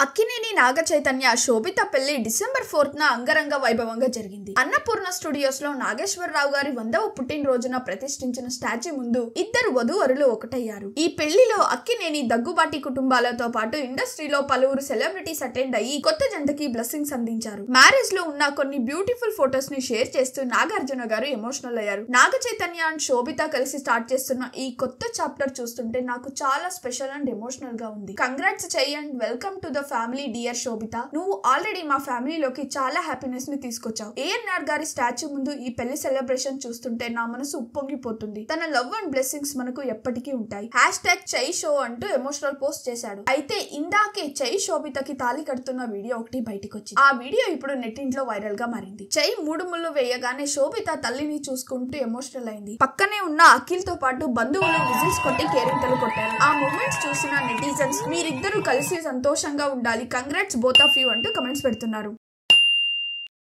అక్కినేని నాగ చైతన్య శోభిత పెళ్లి డిసెంబర్ 4న అంగరంగ వైభవంగా జరిగింది. అన్నపూర్ణ స్టూడియోస్ లో నాగేశ్వరరావు గారి 100వ పుట్టినరోజున ప్రతిష్ఠించిన స్టాచ్యూ ముందు ఇద్దరు వధూవరులు ఒకటయ్యారు. ఈ పెళ్లిలో అక్కినేని, దగ్గుబాటి కుటుంబాలతో పాటు ఇండస్ట్రీలో పలువురు సెలబ్రిటీస్ అటెండ్ అయ్యి కొత్త జంటకి బ్లెస్సింగ్స్ అందించారు. మ్యారేజ్ లో ఉన్న కొన్ని బ్యూటిఫుల్ ఫొటోస్ ని షేర్ చేస్తూ నాగార్జున గారు ఎమోషనల్ అయ్యారు. నాగ చైతన్య అండ్ శోభిత కలిసి స్టార్ట్ చేస్తున్న ఈ కొత్త చాప్టర్ చూస్తుంటే నాకు చాలా స్పెషల్ అండ్ ఎమోషనల్ గా ఉంది. కంగ్రాట్స్ చెయ్యి and welcome to the family dear Sobhita. నువ్వు ఆల్రెడీ మా ఫ్యామిలీలోకి చాలా హ్యాపీనెస్ ని తీసుకొచ్చావు. ఏఎన్ఆర్ గారి స్టాచ్యూ ముందు ఈ పెళ్లి సెలబ్రేషన్ చూస్తుంటే నా మనసు ఉప్పొంగిపోతుంది. తన లవ్ అండ్ బ్లెస్సింగ్స్ మనకు ఎప్పటికీ ఉంటాయి. #చై షో అంటూ ఎమోషనల్ పోస్ట్ చేశాడు. అయితే ఇందాకే చై శోభితకి తాళి కడుతున్న వీడియో ఒకటి బయటికి వచ్చింది. ఆ వీడియో ఇప్పుడు నెట్టింట్లో వైరల్ గా మారింది. చై 3 ముళ్ళు వేయగానే శోభిత తల్లిని చూసుకుంటూ ఎమోషనల్ అయింది. పక్కనే ఉన్న అఖిల్ తో పాటు బంధువులు విజిల్స్ కొట్టి కేరింతలు కొట్టారు. ఆ మూమెంట్స్ చూసిన నెటిజన్స్ మీరిద్దరూ కలిసి సంతోషంగా ఉండాలి, కంగ్రాట్స్ బోత్ ఆఫ్ యూ అంటూ కమెంట్స్ పెడుతున్నారు.